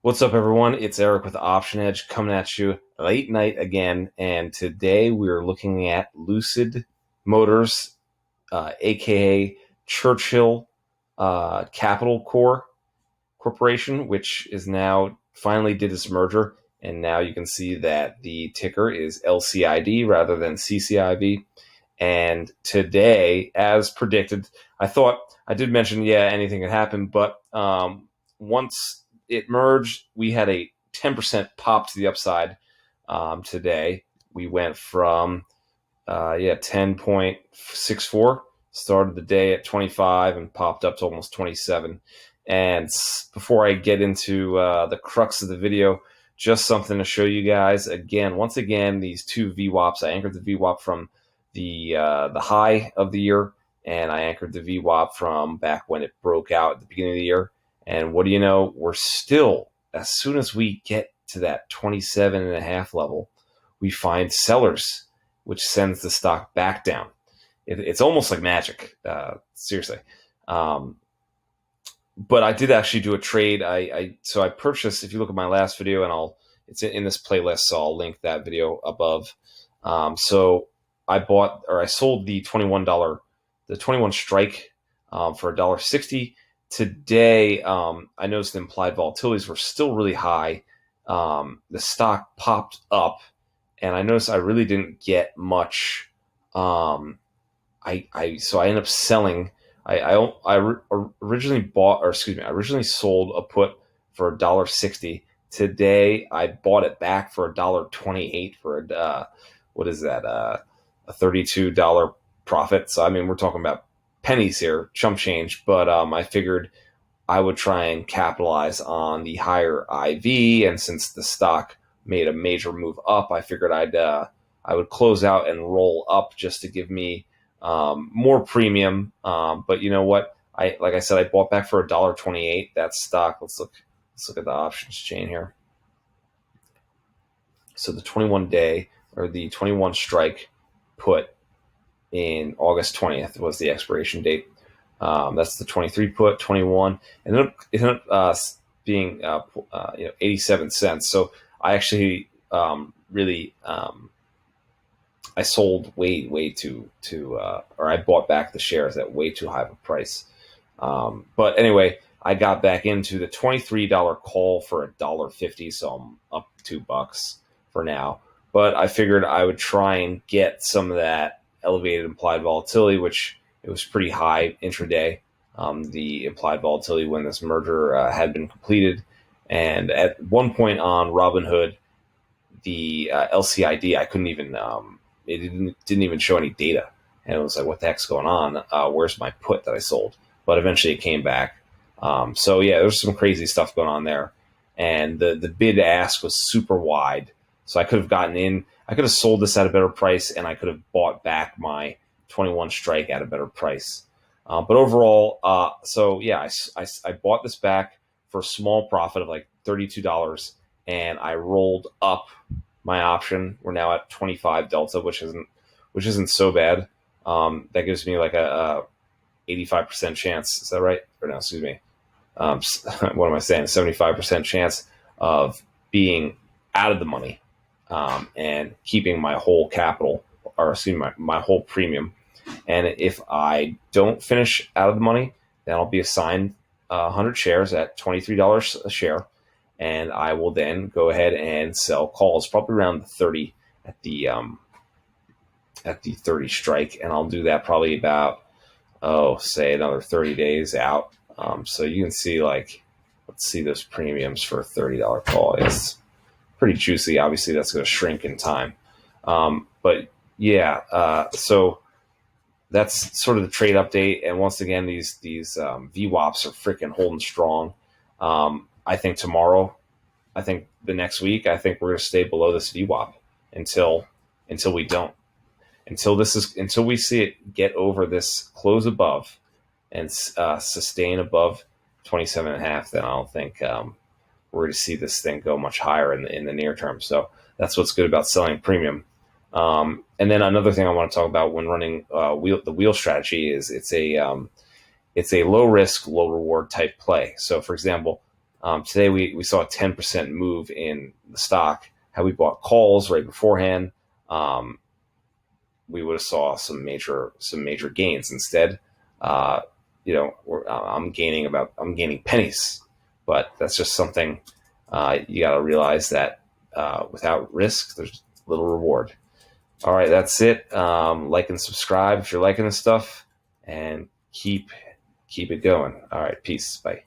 What's up, everyone? It's Eric with Option Edge coming at you late night again. And today we're looking at Lucid Motors, aka Churchill Capital Corporation, which is now finally did its merger. And now you can see that the ticker is LCID rather than CCIV. And today, as predicted, I did mention, yeah, anything could happen, but once it merged, we had a 10% pop to the upside today. We went from 10.64, started the day at 25 and popped up to almost 27. And before I get into the crux of the video, just something to show you guys again. Once again, these two VWAPs. I anchored the VWAP from the high of the year, and I anchored the VWAP from back when it broke out at the beginning of the year. And what do you know? We're still, as soon as we get to that 27.5 level, we find sellers, which sends the stock back down. It's almost like magic, seriously. But I did actually do a trade. So I purchased. If you look at my last video, and it's in this playlist, so I'll link that video above. So I sold the the 21 strike for $1.60 today. I noticed the implied volatilities were still really high. The stock popped up, and I noticed I really didn't get much. So I ended up selling. I originally bought, or excuse me, I originally sold a put for $1.60. Today I bought it back for $1.28 for what is that? A $32 profit. So I mean, we're talking about pennies here, chump change. But I figured I would try and capitalize on the higher IV, and since the stock made a major move up, I figured I would close out and roll up just to give me more premium. But you know what? Like I said, I bought back for $1.28. That stock. Let's look at the options chain here. So the 21 day, or the 21 strike put in August 20th was the expiration date. That's the 23 put, 21, and it ended up being 87 cents. So I actually really I sold way too or I bought back the shares at way too high of a price. But anyway, I got back into the $23 call for $1.50, so I'm up $2 for now. But I figured I would try and get some of that elevated implied volatility, which it was pretty high intraday. The implied volatility when this merger had been completed, and at one point on Robinhood, the LCID, I couldn't even it didn't even show any data, and it was like, what the heck's going on? Where's my put that I sold? But eventually it came back. So yeah, there's some crazy stuff going on there, and the bid ask was super wide. So I could have gotten in. I could have sold this at a better price, and I could have bought back my 21 strike at a better price. But overall, so yeah, I bought this back for a small profit of like $32, and I rolled up my option. We're now at 25 delta, which isn't so bad. That gives me like a 85% chance. Is that right? Or no, excuse me. What am I saying? 75% chance of being out of the money and keeping my whole capital, or excuse me, my whole premium. And if I don't finish out of the money, then I'll be assigned 100 shares at $23 a share, and I will then go ahead and sell calls, probably around the 30 at the 30 strike, and I'll do that probably about say another 30 days out. So you can see, like, let's see those premiums for a $30 call. It's pretty juicy. Obviously, that's going to shrink in time, but yeah. So that's sort of the trade update. And once again, these VWAPs are freaking holding strong. I think tomorrow, I think the next week, I think we're going to stay below this VWAP until we don't. Until we see it get over this close above and sustain above 27.5, then I don't think we're going to see this thing go much higher in the near term. So that's what's good about selling premium. And then another thing I want to talk about when running the wheel strategy is it's a low risk, low reward type play. So for example, Today we saw a 10% move in the stock. Had we bought calls right beforehand, we would have saw some major gains. Instead, I'm gaining pennies, but that's just something you got to realize that without risk, there's little reward. All right, that's it. Like and subscribe if you're liking this stuff, and keep it going. All right, peace. Bye.